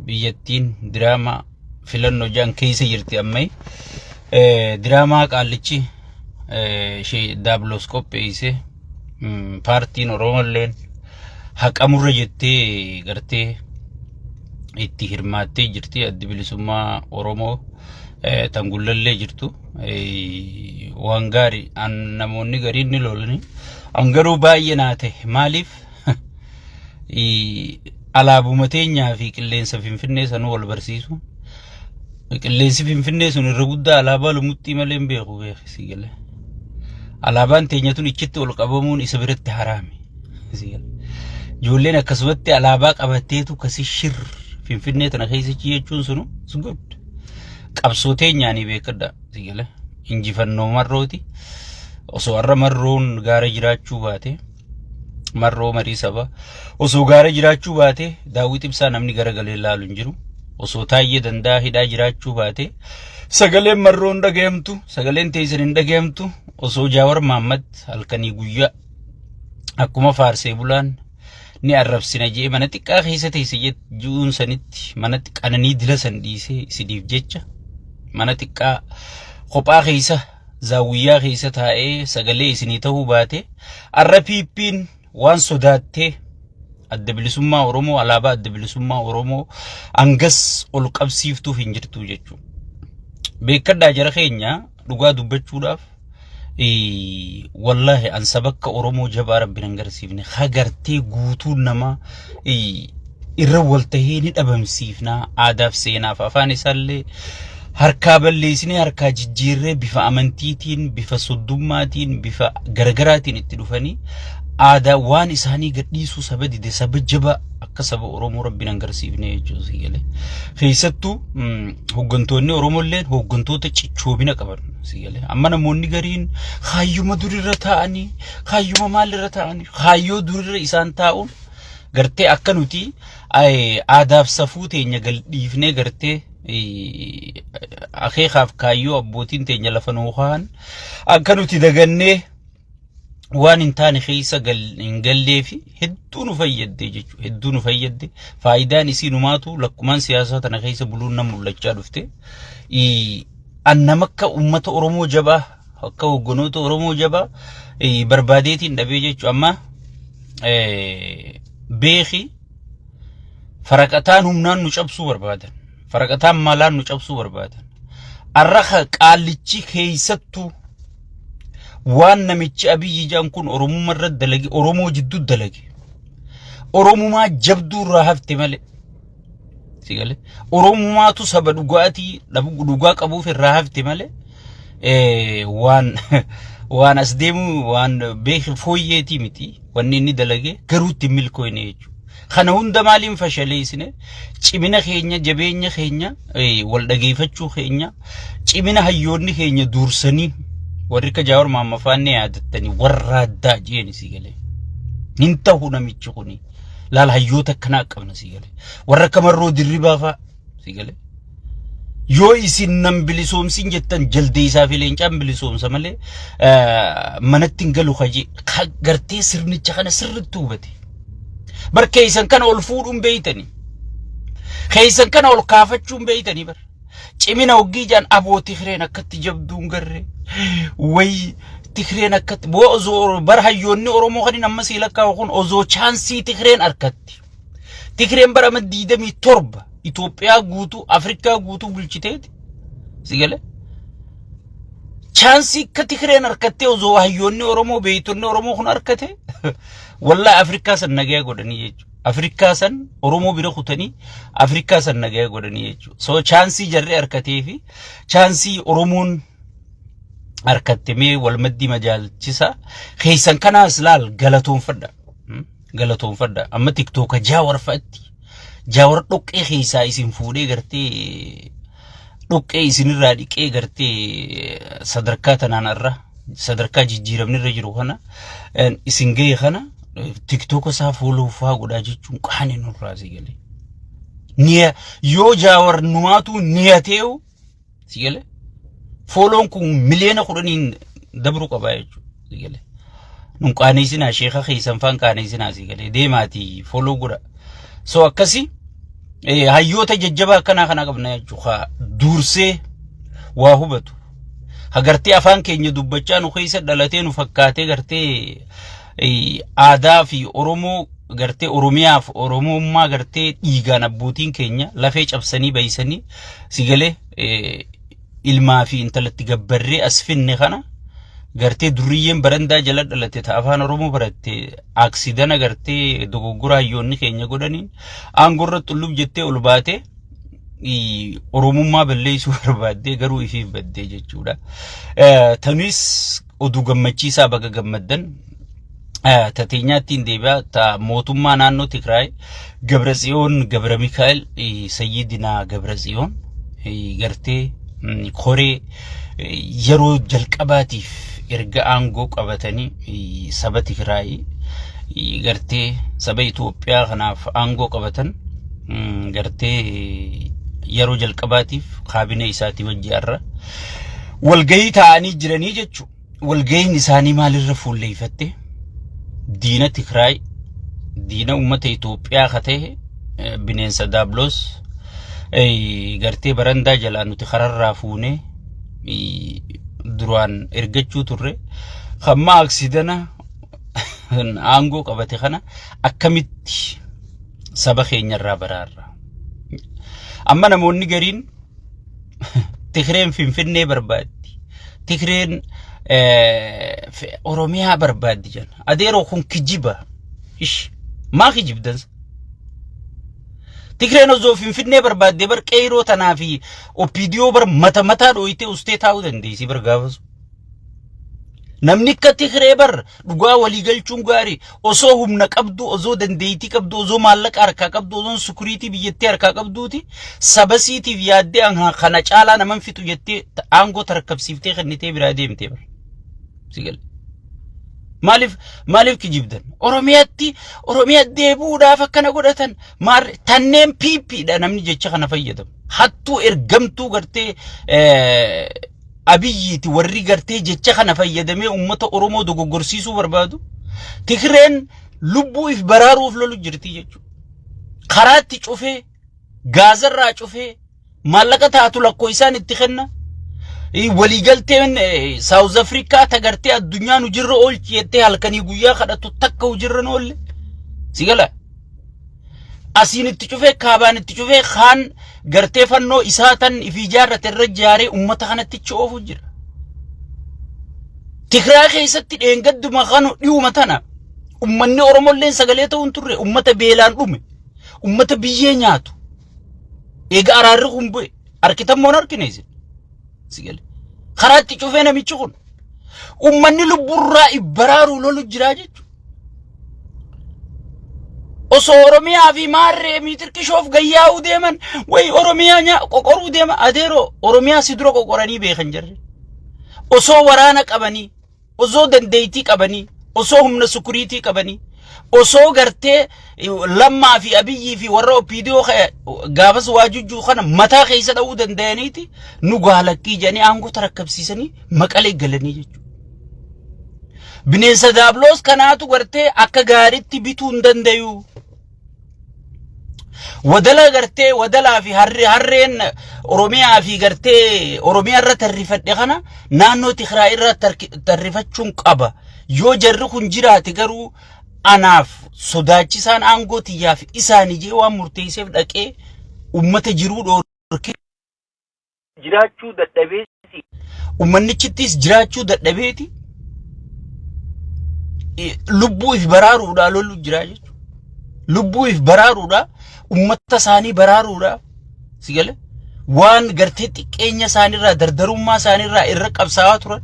biyyattiin diraamaa filannoo jaan keessa jirti ammai diraamaa qaallichi daablos qopheesse paartiin Oromolleen haqamurra jettee gartee itti hirmaattee jirti adda bilisummaa Oromoo tangullallee jirtu waan gaarii an namoonni gariin ni lolani an garuu baay'ee naate maaliif alaabumateenyaa fi qilleensa Finfinnee sanuu wal barsiisu qilleensi Finfinnee sun irra guddaa alaabaa lumutti malee beeku beekisi gale alaabaan teenyatuun ichitti ol qabamuun isa biratti haraami ijoolleen akkasumatti alaabaa qabatteetu kasi shir Finfinnee tana keessichi jechuun sunu sugud qabsoo teenyaanii beekadha sigale injifannoo marrooti osoo arra marroon gaara jiraachuu baate marroo marii saba osoo gaara jiraachuu baate Daawit Ibsaa namni garagalee ilaalu hin jiru osoo Taayyee Dandaa hidhaa jiraachuu baate sagaleen marroon dhagayamtu sagaleen teessan hin dhagayamtu osoo Jaawar Mahammad halkanii guyyaa akkuma faarsee bulaan ni arrabsina jee mana xiqqaa keessa teesse jechuun sanitti mana xiqqaananii dila san dhiisee sidiif jecha mana xiqqaa kophaa keessa zaawiyyaa keessa taa'ee sagalee isinii ta'uu baate arra piippiin waan sodaattee adda bilisummaa Oromoo alaabaa adda bilisummaa Oromoo angas ol qabsiiftuuf hin jirtu jechuudha. Beekadhaa jara keenya dhugaa dubbachuudhaaf wallahi an sabakka Oromoo jabaa rabbi nan garsiifne hagartee guutuu nama irra waltahee ni dhabamsiifna aadaaf seenaaf afaan isaallee harkaa balleessinee harkaa jijjiirree bifa amantiitiin bifa soddummaatiin bifa gargaraatiin itti dhufanii aadaa waan isaanii gadhiisuu saba dide saba jaba akka saba Oromoo rabbi nan garsiifne jechuudha sigale keessattuu hoggantoonni Oromolleen hoggantoota ciccoobina qaban sigale amma namoonni gariin kaayyuma durirra taa'anii kaayyuma maalirra taa'anii kaayyoo durirra isaan taa'uun gartee akka nuti aadaaf safuu teenya galdhiifnee gartee akeekaaf kaayyoo abbootiin teenya lafa nuuhaan akka nuti dagannee waan intaane keessa hin gallee fi hedduu nu fayyadde jechuudha hedduu nu fayyadde faayidaan isii numaatu lakkumaan siyaasaa tana keessa buluun nama mul'achaa dhufte annama akka ummata Oromoo jabaa akka hogganoota Oromoo jabaa barbaadeetiin dhabee jechuudha amma beeki faraqataan humnaan nu cabsuu barbaadan faraqataan maalaan nu cabsuu barbaadan arra qaallichi keessattuu waan namichi Abiyyi jaan kun Oromummaa irra dalage Oromoo jidduu dalage Oromummaa jabduu irraa hafte malee sigale Oromummaatu saba dhugaatii dhugaa qabuuf irraa hafte malee waan as deemu waan beeki fooyyeetii miti wanni inni dalage garuutti milkooyne jechuudha kana hunda maaliin fashaleessine cimina keenya jabeenya keenya wal dhageeffachuu keenya cimina hayyoonni keenya duursanii warri ka Jaawar Mahammad faanne yaadattanii warra addaa jeeni sigale nin ta'u namichi kuni laal hayyoota kana qabna sigale warra kamarroo dirribaa fa sigale yoo isin nan bilisoomsin jettan jaldee isaa fi leencaan bilisoomsa malee manatti hin galu kaje gartee sirnicha kana sirritti hubate barkee isan kana ol fuudhuun beeytanii keeysan kana ol kaafachuun beeytanii bar cimina hoggii jaan aboo Tigreen akkatti jabduun garre way Tigreen akkatti boo ozoo bar hayyoonni Oromoo kan amma siilakkaa kun ozoo chaansii Tigreen arkatti Tigreen bara 27 Itoophiyaa guutuu Afrikaa guutuu bulchiteeti sigale chaansii ka Tigreen arkatte ozoo hayyoonni Oromoo beeytonni Oromoo kun arkate wallahi Afrikaa san nagaya godhanii jechuudha Afrikaa san Oromoo bira kutanii Afrikaa san nagaya godhanii jechuudha so chaansii jarree arkatee fi chaansii Oromoon arkatte mee wal maddi majaalchisa keeysan kanaas laal galatoonfadha amma TikTok Jaawar fa'atti Jaawar dhoqqee keeysaa isin fuudhee gartee dhoqqee isinirraa dhiqee gartee sadarkaa tanaan irra sadarkaa jijjiiramnirra jiru kana isin ga'e kana TikTok saa foolooffaa godhaa jechuun qaanii nurraa sigale niya yoo Jaawar numaatu niyateewu sigale fooloon kun miliyoona 10 dabru qabaa jechuudha sigale nun qaaniisinaa sheekha keeysan faan qaaniisinaa sigale deemaati fooloo godha so akkasi hayyoota jajjabaa kana qabna jechuudha dursee waa hubatu hagartee afaan keenya dubbachaa nu keessa dhalatee nu fakkaatee gartee aadaa fi oromoo gartee oromiyaa fi oromummaa gartee dhiigaan abbootiin keenya lafee cabsanii baysanii sigalee ilmaa fi intalatti gabbarree as finne kana gartee durriyyeen barandaa jala dhalate ta afaan oromoo baratte aksidana gartee dogoggora hayyoonni keenya godhaniin aangorra xullub jettee ol baate oromummaa balleessuu barbaadde garuu ifiif badde jechuudha. Tanis oduu gammachiisaa baga gammaddan tateenyaattiin deebi'a ta mootummaa naannoo Tigraay Gabratsiyoon Gabra Mikaa'el Sayyidina Gabratsiyoon gartee koree yeroo jalqabaatiif erga aangoo qabatanii saba Tigraay gartee saba Itoophiyaa kanaaf aangoo qabatan gartee yeroo jalqabaatiif kaabinee isaati wajjiarra walgahii ta'anii jiranii jechu walgahiin isaanii maalirra fuulleeffatte diina Tigraay diina ummata Itoophiyaa kate bineensa Daablos gartee barandaa jalaa nuti kararraa fuune duraan ergachuu turre khamma aksidana aangoo qabate kana akkamitti saba keenyarraa baraarra amma namoonni gariin Tigreen Finfinnee barbaaddi Tigreen Oromiyaa barbaaddi jan adeeroo kun kijiba ish maa kijibdan Tigreen ozoo Finfinnee barbaadde bar qeyroo tanaa fi opiidiyoo bar mataa dhooyite ustee taa'uu dandeessi bar gaafasu namni akka Tigree bar dhugaa walii galchuun gaarii osoo humna qabdu osoo dandeettii qabdu osoo maallaqa harkaa qabdu osoo sukuriitii biyyattii harkaa qabduuti sabasiitiif yaaddee kana caalaa naman fixu jettee aangoo tarkaabsiiftee kennitee biraa deemtee bar sigal maaliif kijibdan Oromiyaa deebuudhaaf akkana godhatan tanneen piippiidha namni jecha kana fayyadamu hattuu ergamtuu gartee abiyyiiti warri gartee jecha kana fayyadamee ummata Oromoo dogoggorsiisuu barbaadu Tigreen lubbuuf baraaruuf lolu jirti jechuudha karaatti cufee gaazarraa cufee maallaqa taatu lakkoo isaan itti kenna waliigalteen South Africa tagartee addunyaa nu jirra oolchi jettee halkanii guyyaa kadhatu takka hujirra noolle sigala asiin itti cufee kaabaan itti cufee kaan gartee fannoo isaa tan ifi jaarrate irra jaaree ummata kanatti coofu jira Tigraay keessatti dheengadduma kanu dhiwuma tana ummanni Oromolleen sagalee ta'uun turre ummata beelaan dhume ummata biyyee nyaatu eega araarri kun bu'e arkitammoon arkineesin sigale karaatti cufee namichi kun ummanni lubburraa ibbaraaruu lolu jiraa jechuudha osoo Oromiyaa fi maarree miitirkishoof gayyaa'uu deeman way Oromiyaa qoqoruu deema adeeroo Oromiyaa si dura qoqoranii beekan jirre osoo waraana qabanii osoo dandeettii qabanii osoo humna sukuriitii qabanii osoo gartee lammaa fi abiyyii fi warra opiidiyoo gaafas waajujjuu kana mataa keessa dha'uu danda'aniiti nu gaalakkii jedhanii aangoo tarkaabsiisanii maqalee galanii jechuudha bineensa Daablos kanaatu gartee akka gaariitti bituu hin dandayu wadala gartee wadalaa fi harreen Oromiyaa fi gartee Oromiyaa irra tarrifadhe kana naannoo Tigraay irra tarrifachuun qaba yoo jarri kun jiraate garuu anaaf sodaachisaan aangoo tiyyaaf isaanii jee waan murteesseef dhaqee ummata jiruu dhoorkee jiraachuu dadhabeeti ummannichittis jiraachuu dadhabeeti lubbuuf baraaruudha lollu jira jechuudha lubbuuf baraaruudha ummata isaanii baraaruudha sigale waan gartee xiqqeenya isaaniirraa dardarummaa isaaniirraa irra qabsaa'aa turan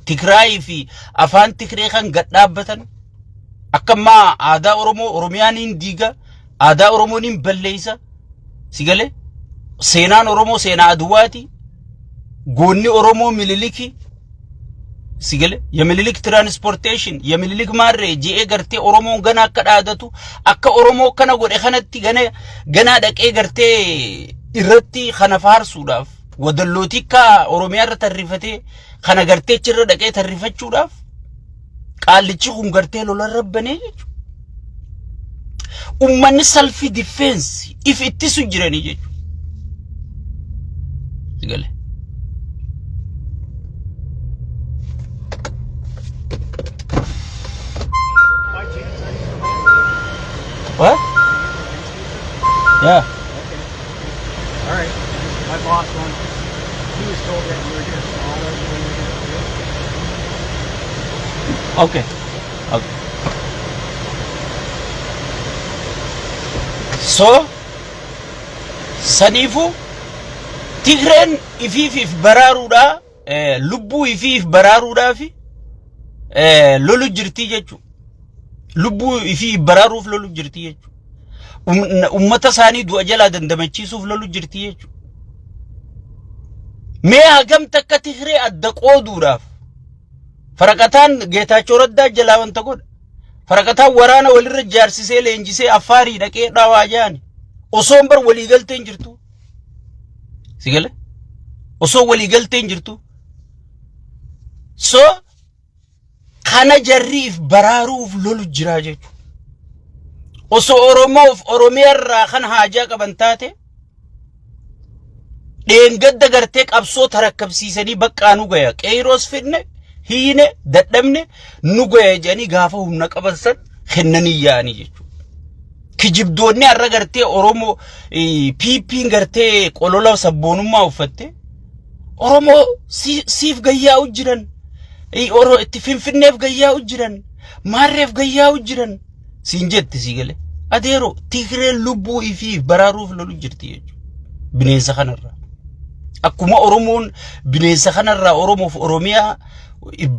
Tigraay fi afaan Tigree kan gad dhaabbatan akkama aadaa Oromoo Oromiyaaniin diiga aadaa Oromooniin balleessa sigale seenaan Oromoo seenaa aduwaati goonni Oromoo mililiki sigale yemililik transportation yemililik marre jee gartee Oromoo gana akka dhaadatu akka Oromoo kana godhe kanatti gana dhaqee gartee irratti kana faarsuudhaaf wadallootika Oromiyaa irra tarrifatee kana gartee cirra dhaqee tarrifachuudhaaf qaallichi kun gartee lola rabbanee jechuudha ummanni self defense if ittisu jirani jechu sigale what yeah all right my boss wants he was told that you were here so I'll let you in okay okay so sanifu tigren if bararuda lubbu if bararuda fi lolu jirti jechu lubbu ifi bararuf lolu jirti jechu ummata sani du ajala dandamachiisuuf lolu jirti jechu me hagam takka tigre adda qooduraaf faraqatan geetaachoo raddaa jalaawan tagod faraqatan waraana walirra jaarsisee leenjisee afaarii dhaqee dhaawaa jaani osoo bar walii galteen jirtu sigale osoo walii galteen jirtu so kana jarriif baraaruuf lolu jira jechu osoo oromoof oromiyaarraa kan haajaa qaban taate dheengadda gartee qabsoo tarakkabsiisanii baqqaa nu gaya qeeroos fidne hiine dadhabne nu gaya jedhanii gaafa humna qabansan kennanii yaanii jechu kijibdoonni har'a gartee oromoo piipiin gartee qolola sabboonummaa uffatte oromoo siif gayyaa jiran oro itti finfinneef gayyaa jiran maarreef gayyaa jiran siin jetti sigale adeero tigre lubbuu ifi baraaruuf lolu jirti jechu bineensa kanarra akkuma oromoon bineensa kanarra oromoof oromiyaa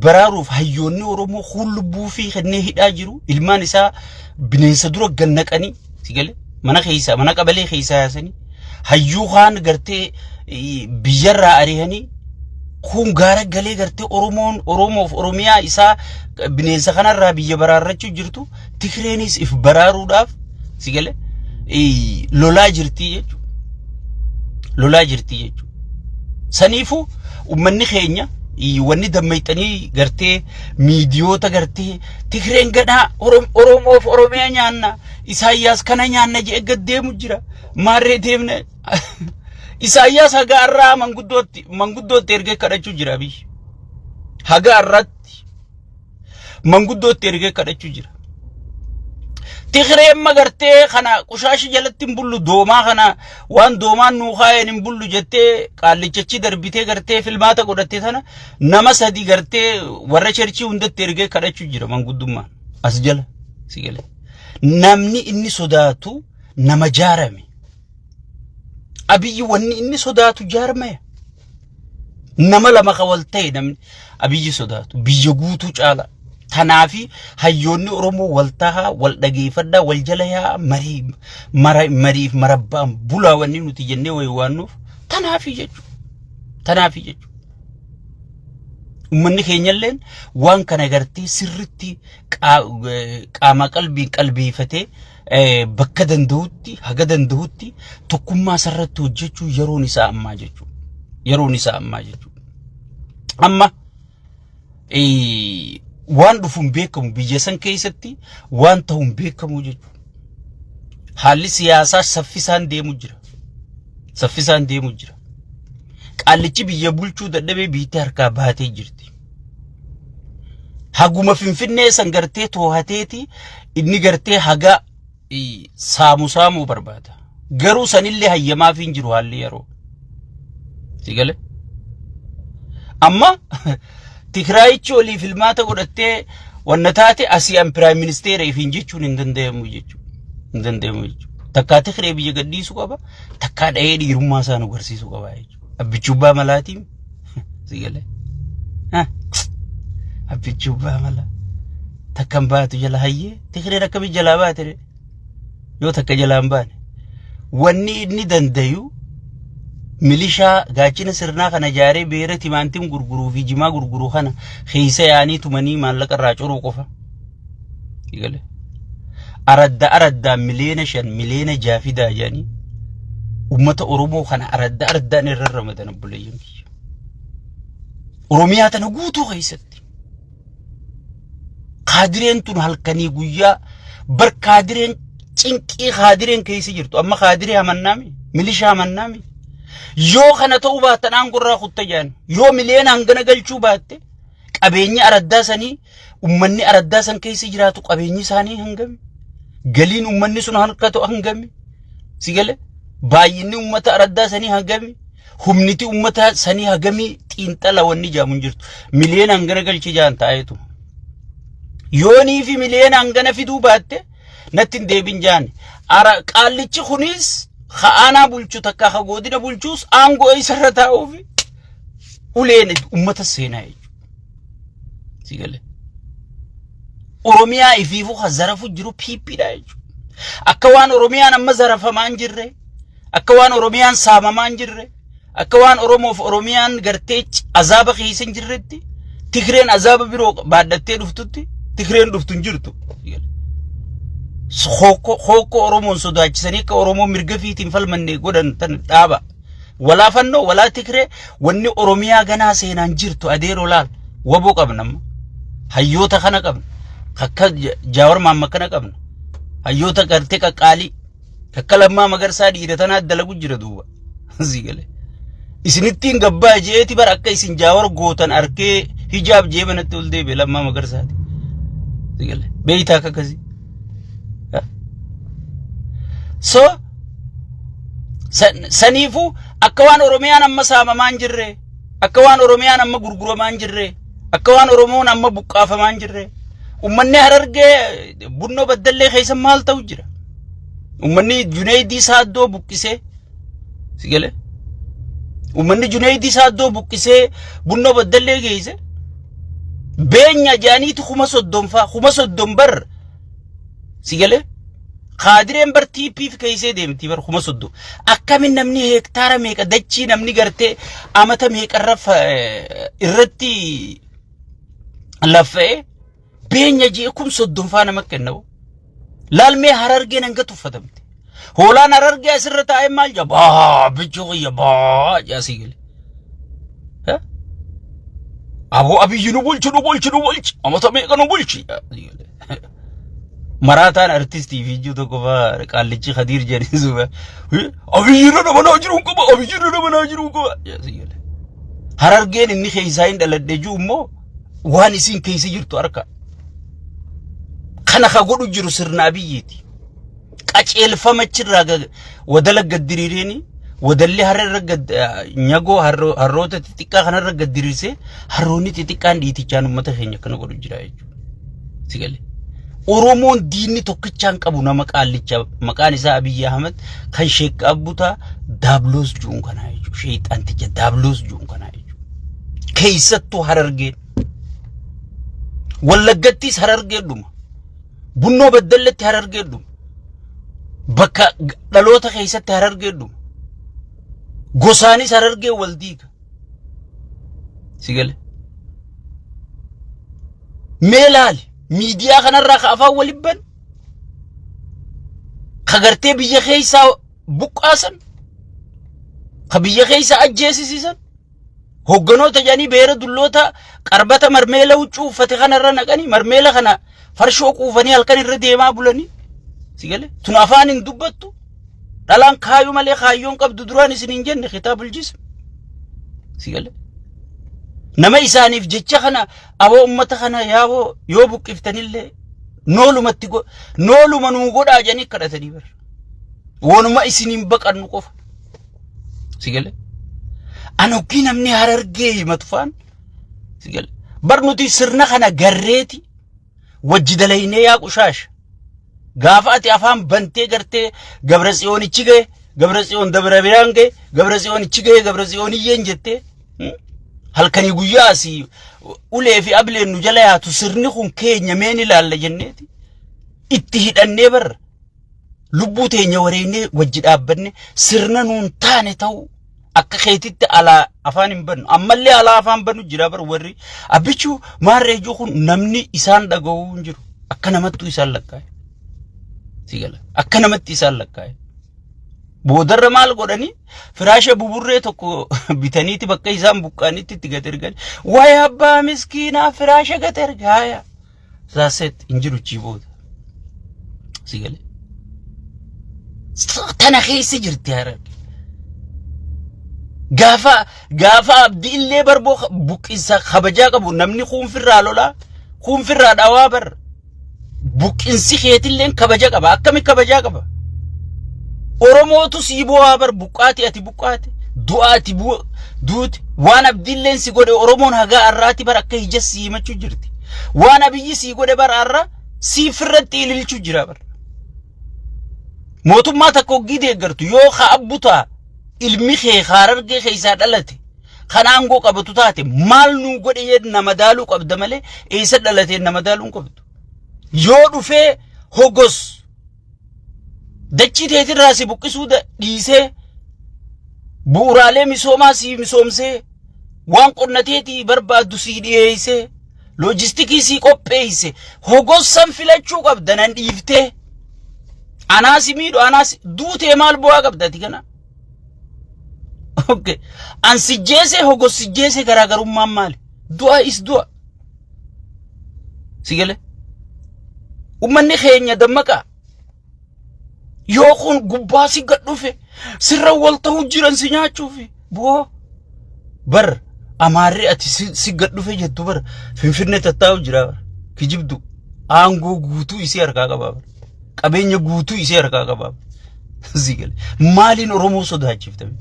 baraaruuf hayyoonni oromoo khul lubbuu fi kennee hidhaa jiru ilmaan isaa bineensa dura gannaqanii sigale mana qabalee keessa yaasanii hayyuu kaan gartee biyyarraa ari'anii kun gaara galee gartee oromoof oromiyaa isaa bineensa kanarraa biyya baraarrachuu jirtu tigreenis if baraaruudhaaf sigale lolaa jirti jechu saniifu ummanni keenya wanni dammayxanii gartee miidiyoota gartee tigreen gadhaa oromoof oromiyaa nyaanna isaayyaas kana nyaanna jee gaddeemu jira maarree deemne isaayyaas haga arraa manguddootti ergee kadhachuu jira biyyi haga arratti manguddootti ergee kadhachuu jira tigreen magartee kana qushaashi jalatti bullu doomaa kana waan doomaan nuu kaayeen bullu jettee qaallichachi darbitee gartee filmaata godhatte tana nama sadi gartee warra cherchii hundatti ergee kadhachuu jira manguddummaan as jala sigale namni inni sodaatu nama jaarame abiyyi wanni inni sodaatu jaarmaya nama lama kawaltay namni abiyyi sodaatu biyya guutuu caala tanaafi hayyoonni oromoo waltaha wal dhageeffadda wal jalaya mariif marabbaan bulaa wanni nuti jennee wayiwaannuuf tanaafi jechu ummanni keenyalleen waan kana gartee sirritti qaama qalbiifatee bakka danda'utti haga danda'utti tokkummaa sarratti hojjechuu yeroon isaa ammaa jechu amma waan dhufuun beekamu biyya san keessatti waan ta'uun beekamu jechu haalli siyaasaa saffisaan deemu jira qaallichi biyya bulchuu dadhabee biitti harkaa baatee jirti haguma finfinnee san gartee toohateeti inni gartee haga saamu barbaada garuu sanillee hayyamaaf hin jiru haalli yeroo sigale amma tigraayichi olii filmaata godhattee wanna taate asiyaan prime minister ifin jechuun hin danda'amu jechu takkaa tigree biyya gadhiisu qaba takkaa dha'ee dhiirummaa isaa nu agarsiisu qaba jechu abbichubbaa malaatiin sigale abbichubbaa mala takkan baatu jala hayyee tigreen akkami jalaa baate yoo takka jalaan baane wanni inni dandayu milishaa gaachina sirnaa kana jaaree beera timaantiin gurguruu fi jimaa gurguruu kana keessa yaanii tumanii maallaqa irraa coruu qofa igale aradda miliyoona 5 miliyoona 6 fidaa jedhanii ummata oromoo kana araddaan irra ramadan buleeyyan oromiyaa tana guutuu keessatti qaadireen tun halkanii guyyaa bar qaadireen cinqii khaadireen keessa jirtu amma khaadiree amannami milishaa amannami yoo kana ta'uu baattan aangurraa kuttayaan yoo miliyoona hangana galchuu baatte qabeenyi araddaa sanii ummanni araddaa san keessa jiraatu qabeenyi isaanii hangami galiin ummanni sun harkatu hangami sigale baay'inni ummata araddaa sanii hangami humniti ummata sanii hangami xiinxala wanni jaamun jirtu miliyoona hangana galchi jaan taa'etu yoonii fi miliyoona hangana fiduu baatte nattin deebin jaan ara qaallichi kunis kha'ana bulchu takka khagodina bulchus aango isarra taa'uufi uleen ummata seenaa jechuudha sigale Oromiyaa ifiifu khazarafu jiru piipidha jechuudha akka waan Oromiyaan amma zarafamaan jirre akka waan Oromiyaan saamamaan jirre akka waan Oromoof Oromiyaan gartee azaaba keessa jirretti Tigreen azaaba biroo baadhattee dhuftutti Tigreen dhuftun jirtu Khoko Oromoon sodaachisanii akka Oromoo mirga fiitiin falmanne godhan tan dhaaba walaa fannoo walaa Tigree wanni Oromiyaa ganaa seenaan jirtu adeeroo laal waboo qabnamma hayyoota kana qabna akka Jaawar Maamma kana qabna hayyoota gartee qaqqaalii akka Lammaa Magarsaa dhiiratanaa dalagu jira duuba sigale isinittiin gabbaa jeeti bar akka isin Jaawar gootan arkee hijaab jeebanatti ol deebe Lammaa Magarsaati sigale beeytaa akkasii so sanifu akka waan Oromiyaan amma saamamaan jirre akka waan Oromiyaan amma gurguramaan jirre akka waan Oromoon amma buqqaafamaan jirre ummanni Harargee Bunnoo Baddallee keessa maal ta'u jira ummanni Junaydii Saaddoo buqqisee sigale ummanni Junaydii Saaddoo buqqisee Bunnoo Baddallee geesse beenya jaaniiti kuma soddom bar sigale Khaadireen bar TPF keessa deemti bar kuma soddom akkamin namni hektaara meeqa dachii namni gartee amata meeqarra irratti lafee beenya jee kum soddom faana makkennawo laalmee Harargeen hanga tuffatamte hoolaan Harargee asirra taa'ee maal jabaa bichoo qiyya baa jaasii gale aboo abiyyi nu bulchi amata meeqa nu bulchi Marataan artistii fi ijuu tokko faa qaallichi Khadiir jedhanii ba abiyyirra nama naa jiru qaba jaasii gale Harargeen inni keessaa hin dhaladhe juu immoo waan isin keessa jirtu arka kana godhu jiru sirna biyyeeti qaceelfama chirraa wadala gaddiriireeni wadalli harra nyagoo harroota xixiqqaa kanarra gaddiriirse harroonni xixiqqaan dhiitichaan ummata keenya kana godhu jira jechuudha sigale Oromoon diinni tokkichaan qabu nama qaallicha maqaan isaa Abiy Ahmed kan Sheek Abbutaa Daabloos juun kana jechuudha sheexanticha Daabloos juun kana jechuudha keessattuu Harargeen Wallaggattis Harargeen dhuma Bunnoo Baddalleetti Harargeen dhuma bakka dhaloota keessatti Harargeen dhuma gosaanis Harargeen wal diiga sigale meelaali miidiyaa kanarraa ka afaan walibban ka gartee biyya keessaa buqqaasan ka biyya keessaa ajjeesisiisan hogganoota jedhanii beera dulloota qarbata marmeela huccuu uffate kanarra naqanii marmeela kana farshoo quufanii halkan irra deemaa bulanii sigale tun afaan hin dubbattu dhalaan kaayuu malee kaayyoon qabdu duraan isin hin jenne kitaabul jism sigale nama isaaniif jecha kana aboo ummata kana yaaboo yoo buqqiftanillee nooluma nuu godhaa jedhanii kadhatanii bar wonuma isiniin baqannu qofa sigale anokki namni Harargee himatufaan sigale bar nuti sirna kana garreeti wajji dalaynee yaa qushaasha gaafa ati afaan bantee gartee Gabratsiyoonichi ga'e Gabratsiyoon Dabra Biraan ga'e Gabratsiyoonichi ga'e Gabratsiyooniyyeen jettee halkanii guyyaa asii ulee fi ableen nu jala yaatu sirni kun keenya meen ilaalla jenneeti itti hidhannee bar lubbuu teenya wareennee wajji dhaabbanne sirna nuun taane ta'u akka keetitti alaa afaan hin bannu ammallee alaa afaan bannu jira bar warri abbichuu maarreejuu kun namni isaan dhaga'uu hin jiru akka namattuu isaan lakkaa'e sigala akka namatti isaan lakkaa'e boodarra maal godhani firaasha buburree tokko bitaniiti bakka isaan buqqaanitti itti gad ergan waay abbaa miskiinaa firaasha gad ergaaya saaset injiru chibooda sigale tana keessa jirti Harar. Gaafa abdii illee barboo buqqinsa kabajaa qabu namni kuunfirraa lolaa kuunfirraa dhawaa bar buqqinsi keetilleen kabaja qaba akkami kabajaa qaba. Oromootu sii bu'aa bar buqqaati ati buqqaati du'aati duuti waan abdiilleen si godhe Oromoon hagaa arraati bar akka hija si himachuu jirti waan abiyyi si godhe bar arra si firratti ililchuu jira bar mootummaa takko gidee gartu yoo ka'abbutaa ilmi kee Harargee keessaa dhalate kan aangoo qabatu taate maal nu godhe yedna madaaluu qabda malee eessa dhalate nama madaaluu qabdu yoo dhufee hogos dachii teetirraa si buqqisuu dhiisee bu'uuraalee misoomaa si misoomsee waan qonnateetii barbaaddu si dhiyeessee loojistikii si qopheesse hogos san filachuu qabda nan dhiiftee anaasi miidhu anaasi duutee maal bu'aa qabdati kana. Okay. An sijjese hogos sijjese garaagarummaan maali? Du'a is du'a. Sigale? Ummanni keenya dammaqa. Yoo kun gubbaa si gad dhufe sirra wal ta'uu jiran si nyaachuufi. Boo bar amaarri ati si gad dhufe jettu bar Finfinnee tattaa'u jira bar. Kijibdu aangoo guutuu isii harkaa qaba bar. Qabeenya guutuu isii harkaa qaba. Sigale. Maaliin Oromoo sodaachiftame?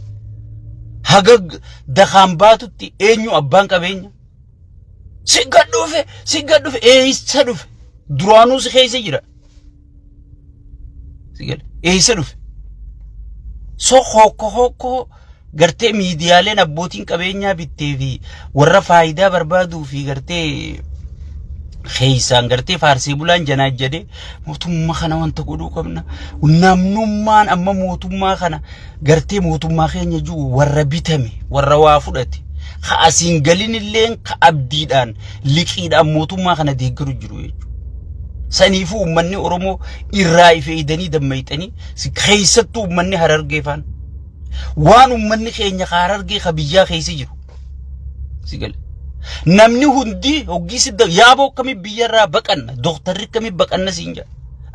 Haga dakhaan baatutti eenyu abbaan qabeenya si gad dhufe eessa dhufe duraanuu si keessa jira eessa dhufe so hokko gartee miidiyaaleen abbootiin qabeenyaa bittee fi warra faayidaa barbaaduu fi gartee keessaan gartee faarsii bulaan janaa jedhe mootummaa kana wanta godhuu qabna namnummaan amma mootummaa kana gartee mootummaa keenya jiru warra bitame warra waa fudhate ka asiin galin illee ka abdiidhaan liqiidhaan mootummaa kana deeggaru jiru jechuudha. Saniifuu uummanni Oromoo irraa ifeedanii dammayxanii keessattuu uummanni Harargee faan waan uummanni keenya Harargee ka biyyaa keessa jiru sigale. Namni hundi hoggi sidda yaaboo akkami biyyarraa baqanna doktarri akkami baqanna siinja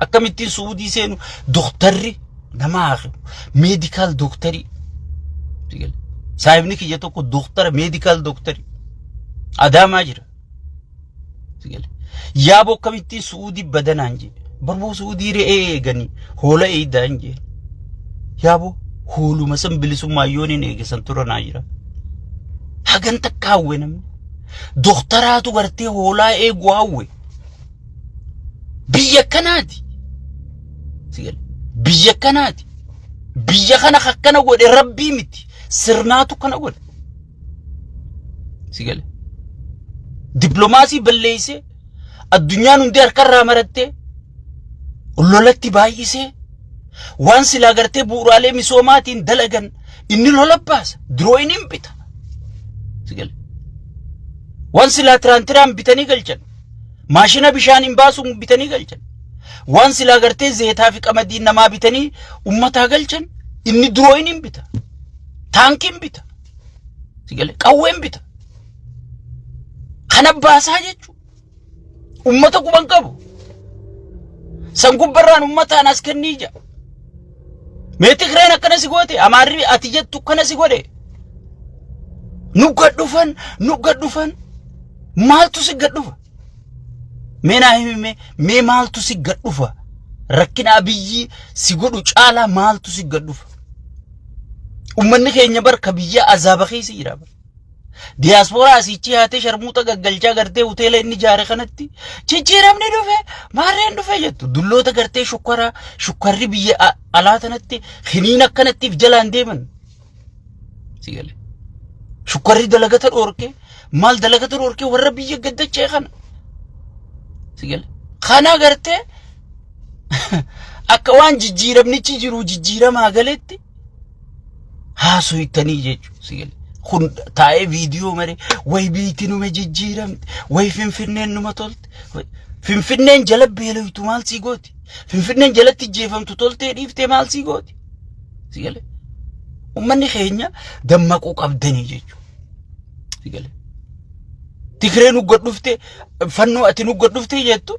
akkamittiin Suudii seenu doktarri nama haaqu medical doktarii sigale saahibni kiyya tokko doktara medical doktarii Adaamaa jira sigale yaaboo akkamittiin Suudii badanaan jee barboo Suudii re'ee eeganii hoola eeydaan jee yaaboo hooluma san bilisummaa yooniin eegesan turanaa jira hagan takka hawwe namni doktaraatu gartee hoolaa eegu hawwe biyya kanaati sigale biyya kanaati biyya kana akkana godhe rabbii miti sirnaatu kana godhe sigale diplomaasii balleessee addunyaan hundi harkarraa marattee lolatti baay'isee waan silaa gartee bu'uuraalee misoomaatiin dalagan inni lola baasa diroo inni hin bita sigale waan silaa tiraantiraan bitanii galchan maashina bishaan hin baasuun bitanii galchan waan silaa gartee zeetaa fi qamadii namaa bitanii ummataa galchan inni diroo inni hin bita taankiin bita sigale qawween bita kana baasaa jechuudha ummata kuban qabu san gubbarraan ummataan as kennii jira meetii kireen akkana si goote amaarri ati jettu akkana si godhe nu gad dhufan maaltu si gad dhufa meenaa himime mee maaltu si gad dhufa rakkina biyyi si godhu caalaa maaltu si gad dhufa ummanni keenya barka biyya azaaba keessa jira bar diaspora asichi haate sharmuuta gaggalchaa gartee hoteela inni jaare kanatti jijjiiramni dhufe maarreen dhufe jettu dulloota gartee shukkarri biyya alaa tanatti hiniin akkanattiif jalaan deeman sigale shukkarri dalagata dhoorke maal dalagata dhoorke warra biyya gaddachee kana sigale kana gartee akka waan jijjiiramnichi jiru jijjiiramaa galetti haasuytanii jechuudha sigale kun taa'ee viidiyoo mare way biitti nume jijjiiramte way finfinneen numa tolte finfinneen jala beeloytu maal sii gooti finfinneen jalatti jeefamtu toltee dhiiftee maal sii gooti sigale ummanni keenya dammaquu qabdanii jechuudha sigale Tigreen nu godhufte fannoo ati nu godhufte jettu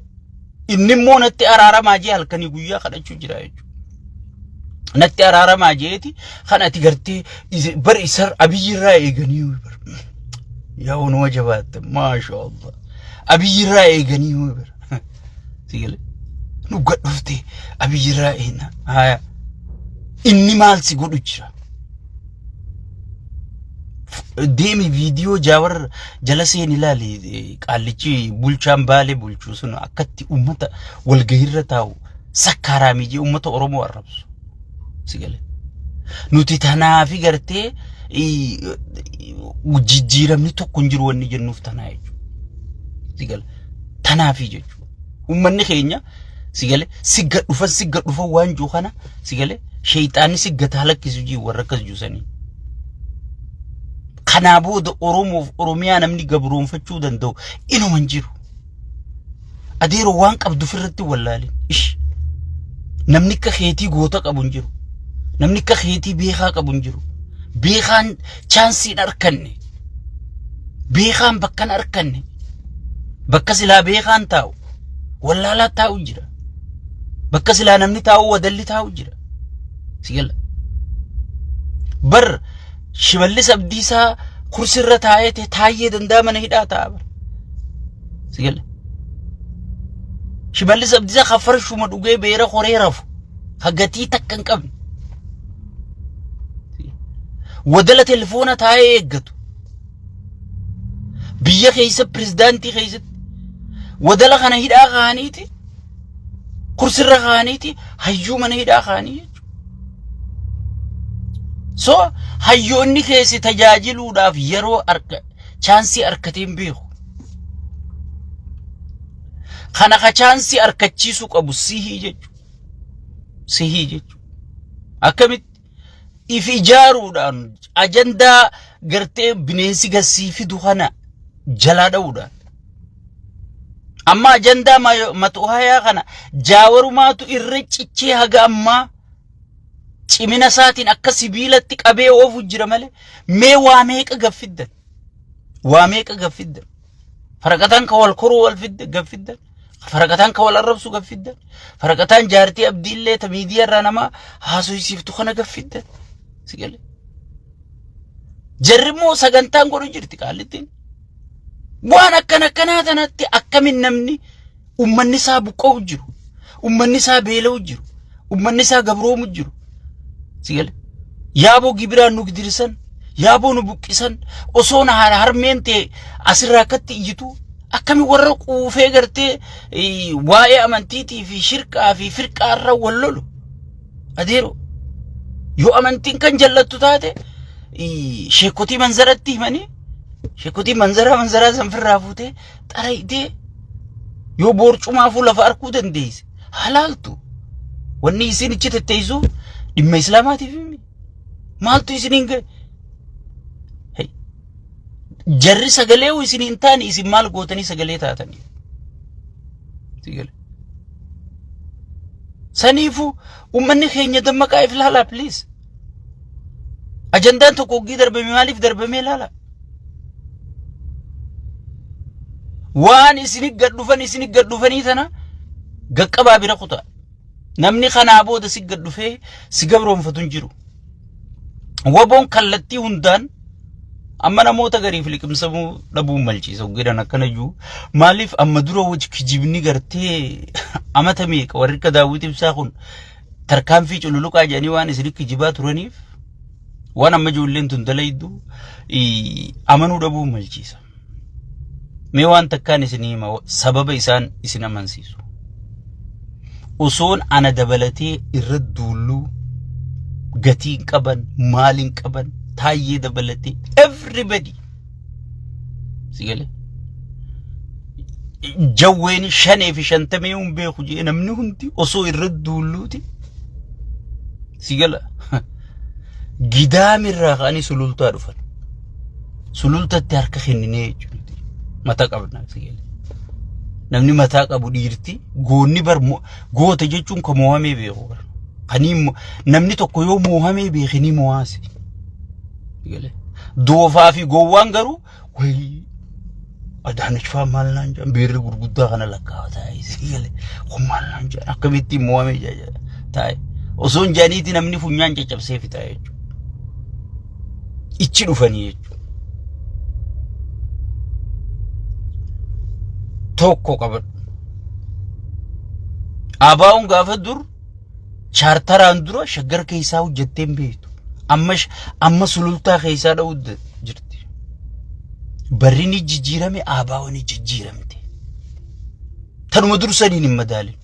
inni immoo natti araaramaa jee halkanii guyyaa kadhachuu jira jechuudha natti araaramaa jeeti kana ati gartee bar isar abiyyirraa eeganii bar yaa onuma jabaatte maasha Allah abiyyirraa eeganii bar sigale nu gadhufte abiyyirraa eena haya inni maal si godhu jira deemi video jawar jala seen ilaali qallichi bulchaan baale bulchuu sun akkatti ummata walgahirra taa'u sakkaaraami je ummata oromoo arrabsu sigale nuti tanaafi gartee jijjiiramni tokko hin jiru wanni jennuuf tanaa jechuudha sigale tanaafi jechuudha ummanni keenya sigale sigga dhufan waan juu kana sigale shayxaanni sigga halakkisu ji warra akkas juusanii kana booda oromoof oromiyaa namni gabroonfachuu danda'u inuma hin jiru adeero waan qabdu firratti wallaalin ish namni akka keetii goota qabu hin jiru namni akka keetii beekaa qabu hin jiru beekaan chaansiin arkanne beekaan bakkan arkanne bakka silaa beekaan taa'u wallaalaa taa'u jira bakka silaa namni taa'u wadalli taa'u jira sigala bar shimallis abdiisaa kursirra taa'ee taayee danda'a mana hidhaa ta'a bar sigala shimallis abdiisaa kaffarshuma dhugee beera horee rafu hagatii takka hin qabne wadala telefoona taa'ee eeggatu biyya keessa pirezidaantii keessatti wadala kana hidhaa kaaniiti kursirra kaaniiti hayyuu mana hidhaa kaanii so hayyoonni keessi tajaajiluudhaaf yeroo chaansii arkateen beeku kana ka chaansii arkachiisu qabu sihii jechu akkamitti if ijaaruudhaan ajandaa gartee bineensi gassii fidu kana jalaa dha'uudhaan amma ajandaa matuhayaa kana jaawarumaatu irra cichee haga ammaa cimina saatiin akka sibiilatti qabee oofu jira malee mee waa meeqa gaffiddan faraqataan ka wal koruu wal fidda gaffiddan faraqataan ka wal arrabsu gaffiddan faraqataan jaartii abdiillee ta miidiyaa irraa nama haasoysiiftu kana gaffiddan sigale jarrimoo sagantaan godhu jirti qaallittiin waan akkanaa tanatti akkamin namni ummanni isaa buqqa'u jiru ummanni isaa beela'u jiru ummanni isaa gabroomu jiru sigale yaaboo gibiraan nu gidirsan yaaboo nu buqqisan osoo na harmeen ta'e asirraa akkatti iyyitu akkami warra quufee gartee waa'ee amantiitii fi shirqaa fi firqaarra wal lolu adeero yoo amantiin kan jallattu taate sheekotii manzaratti himanii sheekotii manzaraa sanfirraa fuutee xaraydee yoo boorcumaafuu lafa arkuu dandeesse halaaltu wanni isin ichi tetteessu dhimma islaamaatiif maaltu isiniin gahe jarri sagalee isiniin taane isin maal gootanii sagalee taatanii sigale saniifu ummanni keenya dammaqaa if laalaa please ajandaan tokko hoggii darbame maaliif darbamee laala waan isinii gad dhufanii tana gaqqabaa bira kutaa namni kanaa booda si gad dhufee si gabroonfatu hin jiru waboon kallattii hundaan amma namoota gariif liqimsamuu dhabuun malchiisa hoggeedhaan akkanayyuu maaliif amma dura wajji kijibni gartee amata meeqa warri akka daawwiti ibsaa kun tarkaanfii cululuqaa jedhanii waan isin kijibaa turaniif waan amma ijoolleen tun dalaydu amanuu dhabuun malchiisa mee waan takkaan isin hima sababa isaan isin amansiisu osoon ana dabalatee irra duulluu gatiin qaban maalin qaban taayee dabalatee everybody sigale jawween 5 fi 50 beeku jee namni hundi osoo irra duulluuti sigala gidaamirraa kaanii sulultaa dhufan sulultatti harka kenninee jechuudha mata qabna sigale namni mataa qabu dhiirti goonni bar goota jechuun ko mohamee beeku kanii namni tokko yoo mohamee beekini mo'aasi sigale doofaa fi gowwaan garuu way adaanach faa maal naan jaan beerri gurguddaa kana lakkaa'ataa sigale ko maal naan jaan akkamitti mohamee jaa taa'e osoon jaaniitiin namni funyaan caccabsee fitaa jechuudha. Ichi dhufanii jechuudha. Tokko qabadhu. Abaa'uun gaafa dur chaartaraan dura shaggar keessaa hojjettee hin beektu. Amma sulultaa keessaa dha'uu jirti. Barri ni jijjiirame, abaa'uun ni jijjiiramte. Tanuma dursaniin hin madaalin.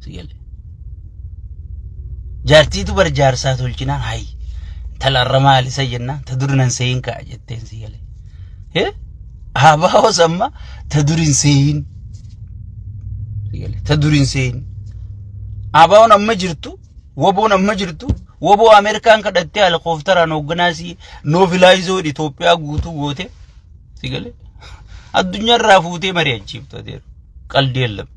Sigalee. Jaartiitu bar jaarsaa tolchinaan hayi. Talarra maalisa jennaan ta durinan seeyin ka'a jetteen sigalee. Abaa'oo samma ta durin seeyin. Sigalee. Ta durin seeyin. Abaa'oon amma jirtu, woboon amma jirtu, woboo Ameerikaan kadhattee helikoophteraan hogganaasii noofilaayizoo Itoophiyaa guutuu goote. Sigalee. Addunyaarraa fuutee mari'achiiftu adeeru. Qaldi ellam.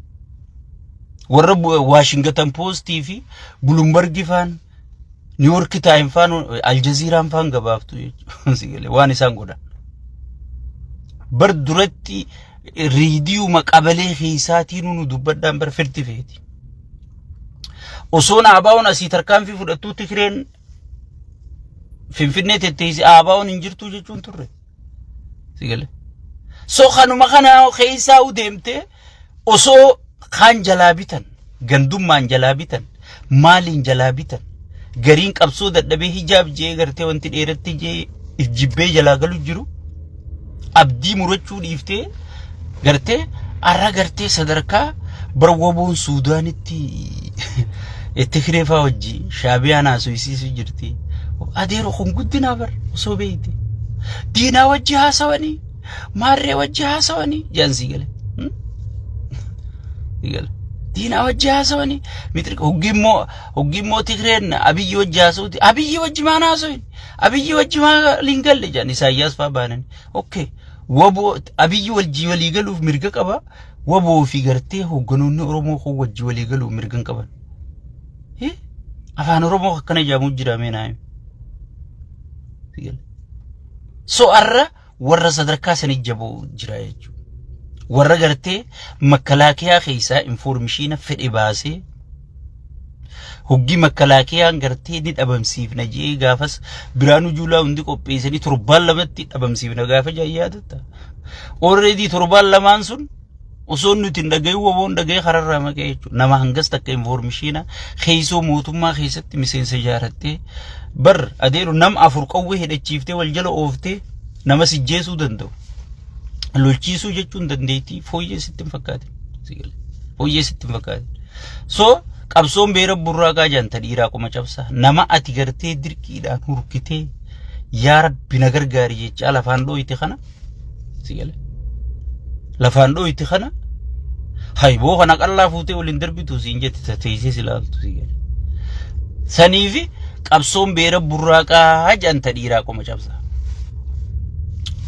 Warra Washington Post fi Bloomberg faan New York Times faan Al Jazeera faan gabaaftu jechuudha. Sigalee waan isaan godhan. Bar duratti riidiyuu maqabalee keessaatiin nu dubbadhaan bar firti feeti. Osoon abaa'oon asii tarkaanfii fudhattuu Tigreen Finfinnee tetteessi abaa'oon hin jirtu jechuun turre. Sigalee. So kanuma kana keessaa deemtee osoo kaan jalaa bitan, gandummaan jalaa bitan, maaliin jalaa bitan, gariin qabsoo dadhabee hijaab jee gartee wanti dheeratti jee jibbee jalaa galu jiru, abdii murachuu dhiiftee gartee arra gartee sadarkaa bar woboon Suudaanitti Tigree faa wajji Shaabiyaan haasofsiisu jirti. Adeero kun guddinaa bar osoo beeyte. Diinaa wajji haasawanii, maarree wajji haasawanii jaan sigalee. Diinaa wajji haasawanii mitirka hoggimmoo Tigreen Abiyyi wajji haasawuti. Abiyyi wajji maan haasawin? Abiyyi wajji maan lingalle jaan Isaayyaas faa baanan. Okay. Woboo Abiyyi wajji walii galuuf mirga qaba. Woboo fi gartee hogganoonni Oromoo kun wajji walii galuuf mirga qaban. Afaan Oromoo akkana jaamuun jiraamee naayim. So arra warra sadarkaa sanii jaboo jira jechuudha. Warra gartee makalaakiyaa keessaa informeeshina fedhe baasee hoggi makalaakiyaan gartee ni dhabamsiifna jee gaafas Biraanuu Juulaa hundi qopheessanii torbaan lamatti dhabamsiifna gaafa jaayyaatatta. Already torbaan lamaan sun osoo nuti dhagay woboon dhagay kararraa maqee jechuudha. Nama hangas takka informeeshina keessoo mootummaa keessatti miseensa ijaarattee bar adeeru nama afur qawwee hidhachiiftee wal jala ooftee nama sijjeesuu danda'u. Lolchiisuu jechuun dandeettii fooyyee sitti hin fakkaatin. Fooyyee sitti hin fakkaatin. So qabsoon beera burraaqaa janta dhiiraa qoma cabsa. Nama ati gartee dirqiidhaan hurkitee yaa Rabbi na gargaari jecha lafaan dhooyite kana. Sigalee. Lafaan dhooyite kana. Hayboo kana qallaa fuutee waliin darbitu siin jetti tateessee silaaltu sigalee. Saniifi qabsoon beera burraaqaa janta dhiiraa qoma cabsa.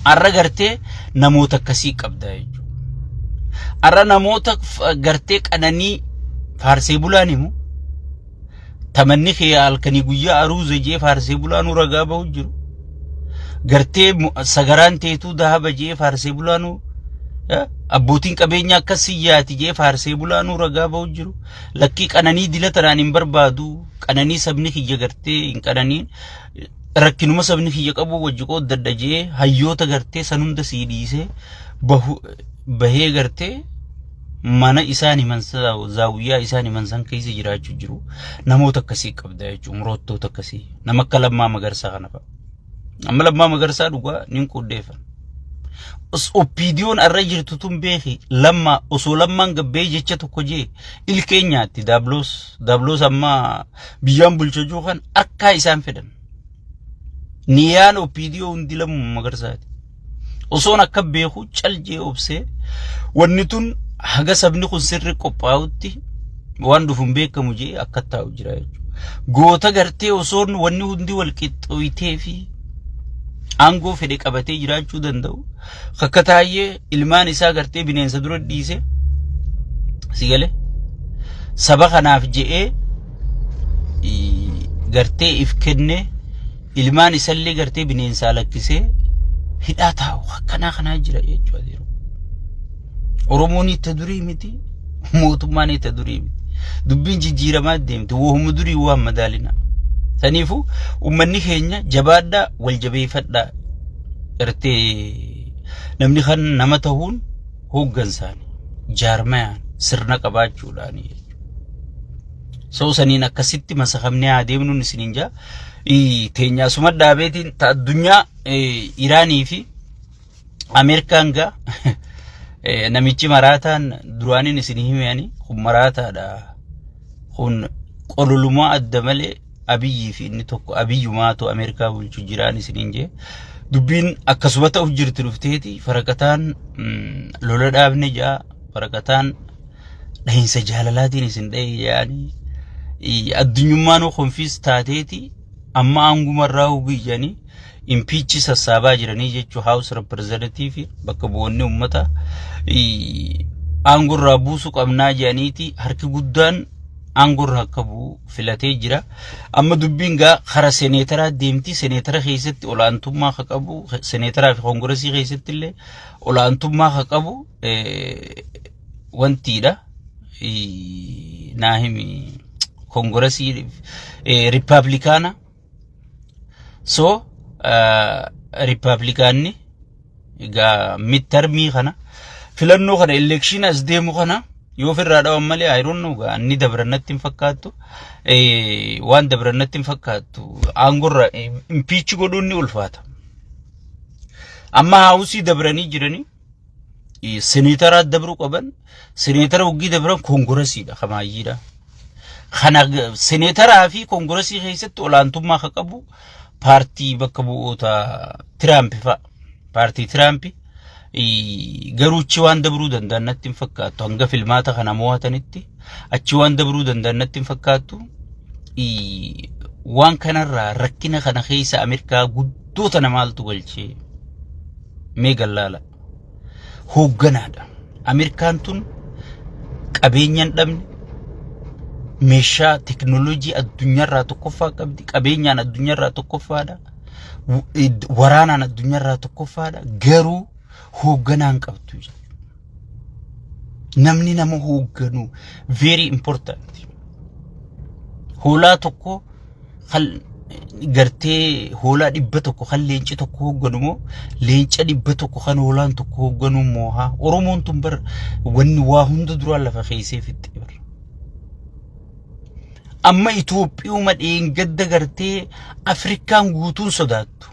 Arra gartee namoota akkasii qabda jechuudha. Arra namoota gartee qananii faarsee bulaan himu. Tamanni kee halkanii guyyaa aruuza jee faarsee bulaanuu ragaa bahu jiru. Gartee sagaraan teetuu dahaba jee faarsee bulaanuu abbootiin qabeenya akkas siyyaati jee faarsee bulaanuu ragaa bahu jiru. Lakkii qananii dilatanaan hin barbaadu. Qananii sabni kiyya gartee hin qananiin. Rakkinuma sabni kiyya qabu wajji qooddadha jee hayyoota gartee san hunda sii dhiisee bahee gartee mana isaan himansa zaawiyyaa isaan himansan keessa jiraachuu jiru. Namoota akkasii qabda jechuudha. Murottoota akkasii. Nama akka Lammaa Magarsaa kana fa'a. Amma Lammaa Magarsaa dhugaa nin qoddeeffan. Oppiidiyoon arra jirtu tun beeki Lammaa osoo Lammaan gabbee jecha tokko jee ilkeenyaatti daabloos amma biyyaan bulchachuu kan akka isaan fedhan. Niyaan oppiidiyoo hundi Lammaa Magarsaati. Osoon akka beeku caljee obsee wanni tun haga sabni kun sirri qophaa'utti waan dhufuun beekamu jee akka taa'u jira jechuudha. Goota gartee osoon wanni hundi wal qixxooytee fi aangoo fedhe qabatee jiraachuu danda'u. Akka taayee ilmaan isaa gartee bineensa dura dhiise sigalee saba kanaaf je'ee gartee if kennee ilmaan isallee gartee bineensaa lakkisee hidhaa taa'u akkanaa jira jechuudha. Oromoon itti durii miti mootummaan itti durii miti. dubbiin jijjiiramaa deemte wohuma durii waan madaalina saniifu ummanni keenya jabaadhaa wal jabeeffadhaa irtee namni kan nama ta'uun hooggansaani jaarmayaan sirna qabaachuudhaani soo saniin akkasitti masakamnee adeemnuun isiniin jaa teenyaa suma dhaabeetiin ta addunyaa Iraanii fi Ameerikaan gaa namichi maraataan duraaniin isinii himanii kun maraataadha kun qololumaa adda malee Abiyyi fi inni tokko Abiyyumaatu Ameerikaa bulchu jiraan isiniin jee dubbiin akkasuma ta'uuf jirti dhufteeti faraqataan lola dhaabne jaa faraqataan dhahinsa jaalalaatiin isin dhahe yaani addunyummaan konfiis taateeti amma aangumarraa hubiyyanii impeach sassaabaa jiranii jechuu House Representative bakka bu'oonni ummata aangurraa buusu qabnaa jedhaniiti harki guddaan aangurraa akka bu'u filatee jira amma dubbiin gaa kara seneetaraa deemti seneetara keessatti olaantummaa ka qabu seneetaraa fi koongiresii keessatti illee olaantummaa ka qabu wantiidha naahimi koongiresii Ripablikaana so Ripablikaanni gaa midtermii kana filannoo kana election as deemu kana yoo firraa dhawan malee I don't know gaa inni dabrannatti hin fakkaattu waan dabrannatti hin fakkaattu aangorra impeach godhuun ni ulfaata amma haawusii dabranii jiranii seneetara dabru qaban seneetara uggii dabran koongiresiidha kamaayyiidha kana seneetaraa fi koongiresii keessatti olaantummaa ka qabu paartii bakka bu'oota Trump fa paartii Trump garuuchi waan dabruu danda'an natti hin fakkaattu hanga filmaata kana mo'atanitti achi waan dabruu danda'an natti hin fakkaattu waan kanarraa rakkina kana keessa Ameerikaa guddoota namaaltu galchee meegallaala hoogganaadha Ameerikaan tun qabeenyaan dhabne meeshaa teknoolojii addunyaarraa tokkoffaa qabdi qabeenyaan addunyaarraa tokkoffaadha waraanaan addunyaarraa tokkoffaadha garuu hoogganaan qabdu namni nama hoogganu very important hoolaa tokko gartee hoolaa 100 kan leenci tokko hoogganu moo leenca 100 kan hoolaan tokko hoogganu mooha Oromoon tun bar wanni waa hunda duraan lafa keessee fitte bar amma Itoophiyaa dheengadda gartee Afrikaan guutuun sodaattu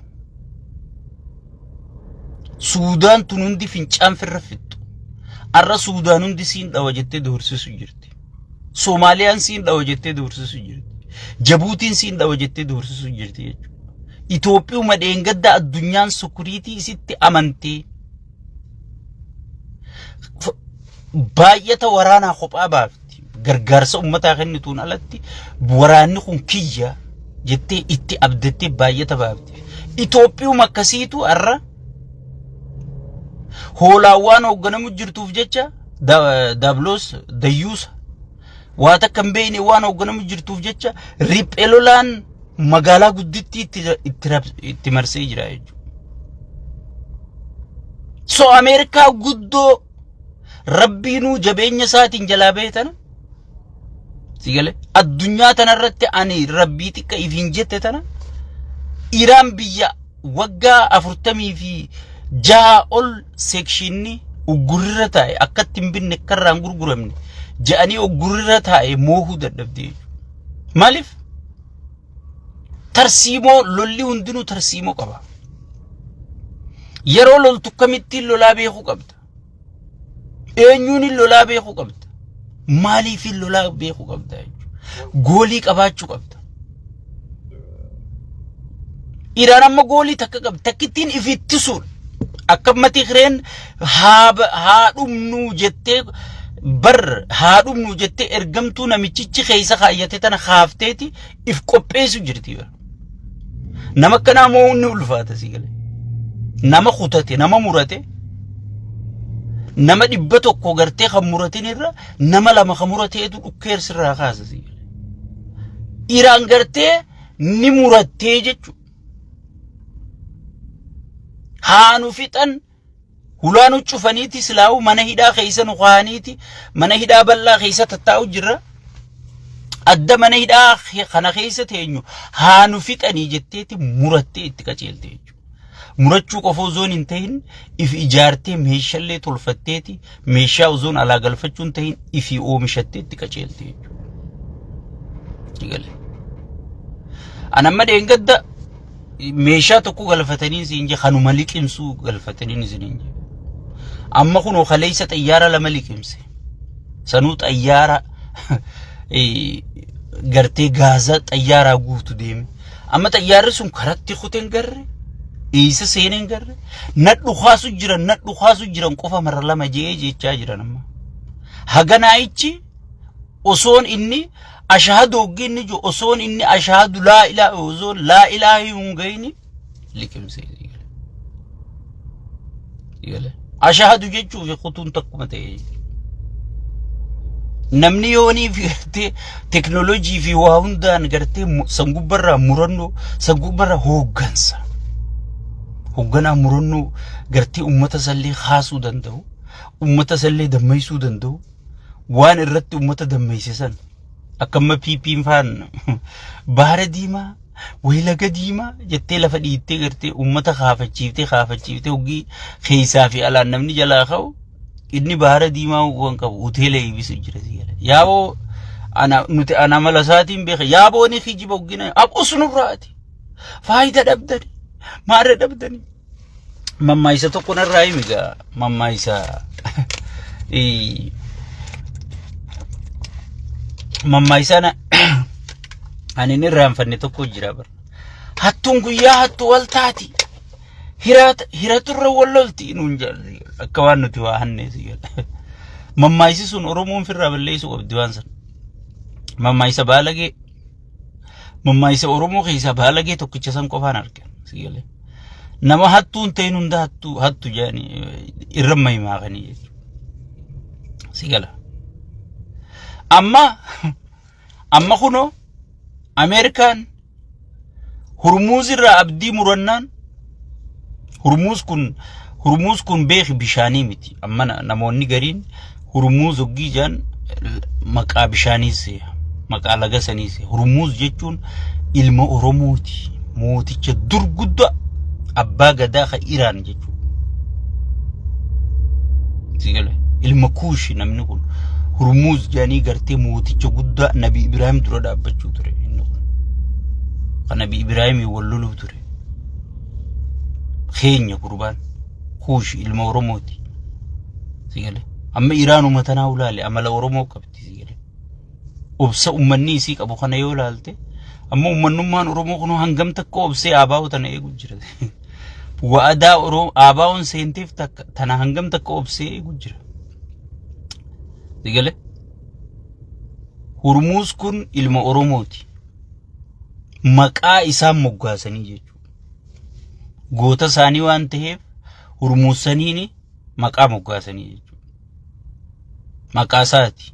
Suudaan tun hundi fincaan firra fixxu arra Suudaan hundi siin dhawa jettee doorsisu jirti Soomaaliyaan siin dhawa jettee doorsisu jirti Jabuutiin siin dhawa jettee doorsisu jirti jechuudha Itoophiyaa dheengadda addunyaan sukuriitii isitti amantee baay'ata waraanaa kophaa baafti gargaarsa ummataa kennituun alatti waraanni kun kiyya jettee itti abdattee baay'ata baafti Itoophiyaa akkasiitu arra hoolaawwan hoogganamu jirtuuf jecha dablos dayyuusa waan akka hin beekne waan hoogganamu jirtuuf jecha riphelolaan magaalaa gudditti itti marsee jira jechuudha so Ameerikaa guddoo rabbiinuu jabeenya isaatiin jalaa beetana sigale addunyaa tanarratti ani rabbii xiqqa ifiin jette tana Iraan biyya waggaa 46 ol sectionni uggurra taa'e akkatti hin binne karraan gurguramne ja'anii uggurra taa'e moohuu dadhabde maaliif tarsiimoo lolli hundinuu tarsiimoo qaba yeroo loltu kamittiin lolaa beekuu qabda eenyuun lolaa beekuu qabda maaliif lolaa beekuu qabda goolii qabaachuu qabda Iraan amma goolii takka qabda takkittiin ifittisuudha akka matikreen haadhumnuu jettee bar haadhumnuu jettee ergamtuu namichichi keessa kaayyate tana kaafteeti if qopheessu jirti bar nama kana moo inni ulfaata sigale nama kutate nama murate nama 100 gartee kan muratinirra nama lama kan murateetu dhukkeersirraa kaasa sigale Iraan gartee ni murattee jechu haanu fixan hulaanu cufaniiti silaawu mana hidhaa keessa nu qaaniiti mana hidhaa bal'aa keessa tattaa'u jirra adda mana hidhaa kana keessa teenyu haa nu fixanii jetteeti murattee itti qaceelte jechuudha. Murachuu qofa ozoon hin ta'in if ijaartee meeshaalee tolfatteeti meeshaa ozoon alaa galfachuu hin ta'in ifi oomishattee itti qaceelte jechuudha. Anamma deengadda meeshaa tokko galfatanii isin je kanuma liqimsuu galfatanii isin je. Amma kunoo kaleessa xayyaara lama liqimse. Sanuu xayyaara gartee gaazaa xayyaaraa guutu deeme. Amma xayyaarri sun karatti kuten garre isa seenen garre nadhu khaasu jiran qofa marra lama jechaa jiran amma. Haganaayichi osoon inni ashhadu ogginni jo osoon inni ashhadu la ilaha ozoon la ilaha hungayni liqimse yale ashhadu jechuu fi khutun takkuma ta'e namni yooni fi teknolojii fi waa hundaan gartee sangubbarra muranno sangubbarra hoogganaa muranno gartee ummata sallee khaasuu danda'u ummata sallee dammeessuu danda'u waan irratti ummata dammeessisan akkamma piipiin faan baara diimaa waylaga diimaa jettee lafa dhiittee gartee ummata khaafachiiftee hogii keessaa fi alaan namni jalaa ka'u inni baara diimaa waan qabu hoteela ibisu jira siyaala yaaboo ana mala saatiin beeka yaaboo ni kijiba hogina abusnurraati faayida dhabdani maara dhabdani mammaayisa tokko narraa himiga mammaayisa mammaayisana ani ni raanfanne tokko jira bar hattun guyyaa hattu waltaati hiraturra wallolti nuun jalli akka waan nuti waa hanneesi jedha mammaayisi sun oromoon firraa balleessu qabdi waan san mammaayisa baalagee mammaayisa oromoo keessa baalagee tokkicha san qofaan argan sigale nama hattuun ta'in hunda hattu jaani irramma himaaqanii jechuudha sigala amma kuno Amerikaan Hurmuz irraa abdii murannaan Hurmuz kun beeki bishaanii miti amma namoonni gariin Hurmuz hoggii jaan maqaa bishaaniis maqaa laga saniis Hurmuz jechuun ilma Oromooti mooticha durguddaa abbaa gadaa ka Iraan jechuudha sigale ilma Kuushi namni kun Hurmuz jaanii gartee mooticha guddaa Nabi Ibrahim dura dhaabbachuu ture inni kun kan Nabi Ibrahim walloluu ture keenya gurbaan Kuushi ilma Oromooti sigale amma Iraan ummatanaa ulaale amala Oromoo qabdi sigale obsa ummanni isii qabu kana yoo laalte amma ummannummaan Oromoo kun hangam takka obsee aabaa'u tana eegu jira waadaa Oromoo aabaa'uun seenteef tana hangam takka obsee eegu jira sigale Hurmuz kun ilma Oromooti maqaa isaan moggaasanii jechuudha goota isaanii waan ta'eef Hurmuz saniini maqaa moggaasanii jechuudha maqaa isaati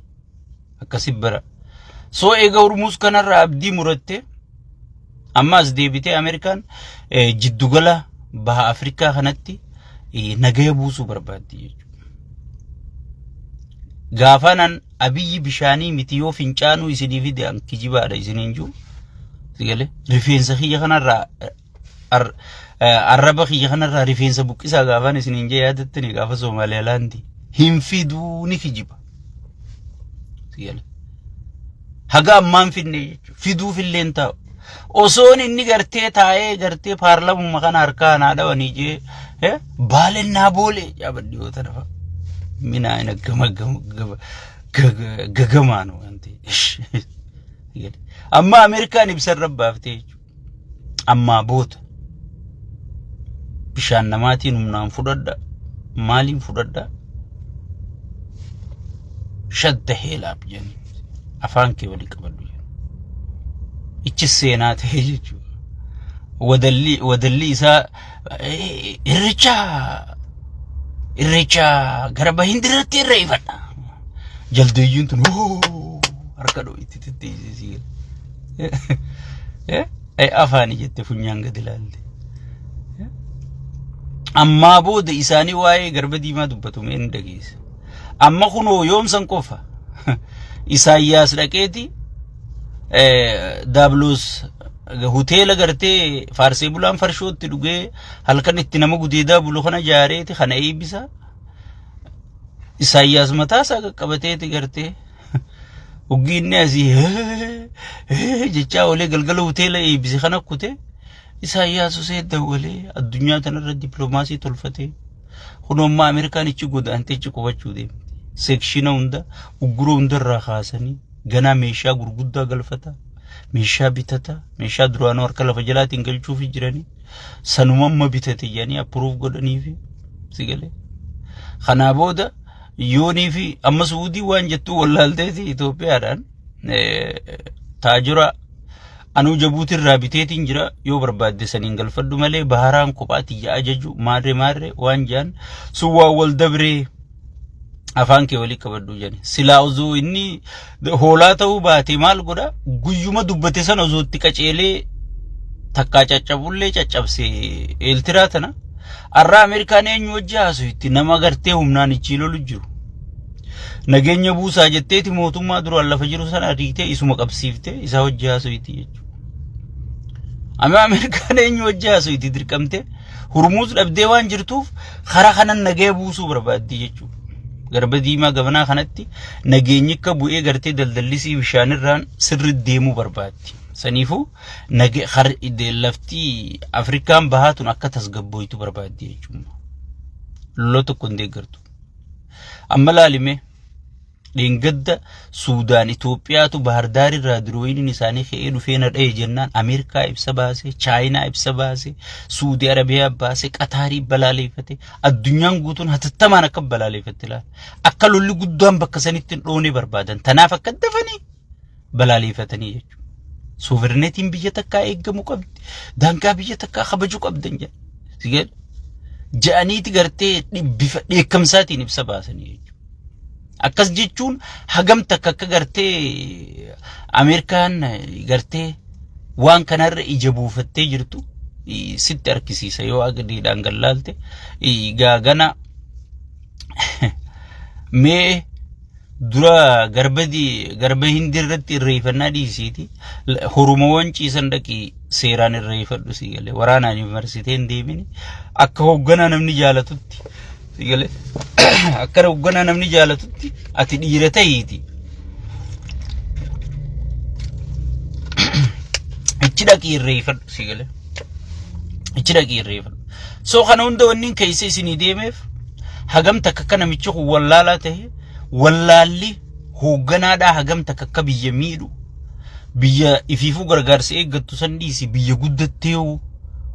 akkasi bara soo eega Hurmuz kanarraa abdii muratte ammas deebitee Amerikaan jiddugala baha Afrikaa kanatti nagaya buusuu barbaaddi jechuudha gaafanan abiyyi bishaanii miti yoo fincaanuu isinii fide an kijibaadha isiniin juu sigale rifeensa kiyya kanarraa arraba kiyya kanarraa rifeensa buqqisaa gaafan isiniin jee yaadattani gaafa Somaaliyaalaandi hin fiduu ni kijiba sigale haga ammaan finne jechuudha fiduuf illeen taa'u osoon inni gartee taa'ee gartee paarlamuma kana harkaa naa dhawanii jee baalennaa boolee jaabaddi yoo tanafa mina ina gagamaanu wanti amma Amerikaan ibsan rabbaaftee amma boota bishaan namaatiin humnaan fudhadha maaliin fudhadha shadda heelaaf jenni afaan kee walii qabadhu ichi seenaa ta'e jechuudha wadalli isaa irreecha garba hindiratti irreeffadha jaldeeyyiin tun harka dhoo itti titteessisi afaani jette funyaan gad ilaalte amma booda isaanii waa'ee garba diimaa dubbatu meen dhageesse amma kunoo yoomsan qofa Isaayyaas dhaqeeti Dablos hoteela gartee faarsee bulaan farshootti dhugee halkan itti nama gudeedaa bulu kana jaareeti kana eebbisa. Isaayyaas mataasaa qaqqabateeti gartee uggiinni asii jechaa olee galgala hoteela eebbise kana kute Isaayyaas usee dawwalee addunyaa tanarra dippiloomaasii tolfatee kunommaa Ameerikaan ichi godaantee ichi qubachuu deemte. Seekshina hunda ugguroo hundarraa kaasanii ganaa meeshaa gurguddaa galfata. Meeshaa bitata meeshaa duraanoo harka lafa jalaatiin galchuuf jiranii sanuma amma bitate jedhanii approve godhaniifi sigalee kana booda yoonii fi amma Suudii waan jettu wallaalteeti Itoophiyaadhaan taajura anuu Jabuutirraa biteetiin jira yoo barbaadde saniin galfadhu malee baharaan kophaatti yaa ajaju maarre waan jaan suwaa wal dabree afaan kee walii qabadhu jani silaa uzoo inni hoolaa ta'uu baate maal godha guyyuma dubbate sana uzootti qaceelee takkaa caccabullee caccabsee eeltiraa tana arraa Ameerikaan eenyu wajji haasofti nama gartee humnaan ichi lolu jiru nageenya buusaa jetteeti mootummaa duraan lafa jiru sana ariitee isuma qabsiifte isa wajji haasofti jechuudha. Amma Ameerikaan eenyu wajji haasofti dirqamte hurmuus dhabdee waan jirtuuf karaa kanan nagee buusuu barbaaddi jechuudha. Garba diimaa gabanaa kanatti nageenyi akka bu'ee gartee daldallisii bishaanirraan sirri deemuu barbaaddi. Saniifuu laftii Afrikaan bahaatun akka tasgabboitu barbaaddi jechuudha. Loloo tokko hin deeggartu. Amma laalime dhengadda Suudaan Itoophiyaatu Baahardaarirraa dirooyiniin isaanii ka'ee dhufee na dha'e jennaan Ameerikaa ibsa baase, Chaayinaa ibsa baase, Suudii Arabiyaa baase, Qataarii balaaleeffate, addunyaan guutuun hatattamaan akka balaaleeffate laala. Akka lolli guddaan bakka sanitti dhoonee barbaadan. Tanaaf akka dafanii balaaleeffatanii jechuudha. Sovereigntiin biyya takkaa eegamuu qabdi. Daangaa biyya takkaa kabajuu qabdan jedha. Sigal ja'aniiti gartee bifa dheekkamsaatiin ibsa baasanii jechuudha. Akkas jechuun hagam takka akka gartee Ameerikaan gartee waan kanarra ija buufattee jirtu sitti argisiisa yoo agadiidhaan gallaalte gaagana mee dura garba hindirratti irreeffannaa dhiisiiti horumawwan ciisan dhaqii seeraan irreeffadhu sigalee waraanaan yuunivarsiitiin deemini akka hoogganaa namni jaalatutti sigalee akka hoogganaa namni jaalatutti ati dhiira ta'iiti ichi dhaqii irreeffadhu sigalee ichi dhaqii irreeffadhu soo kana hunda wanniin keessa isinii deemeef hagam takka akka namichi kun wallaalaa ta'e wallaalli hoogganaadhaa hagam takka akka biyya miidhu biyya ifiifuu gargaarsa eeggattu san dhiisi biyya guddattee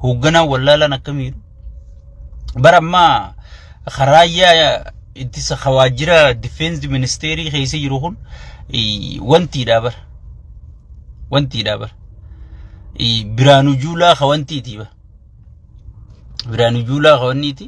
hoogganaa wallaalaan akka miidhu barammaa kharaayyaa ittisa khawaajira defense ministeerii keessa jiru kun wantiidha bara Biraanuu Juulaa khawantiiti Biraanuu Juulaa khawaniiti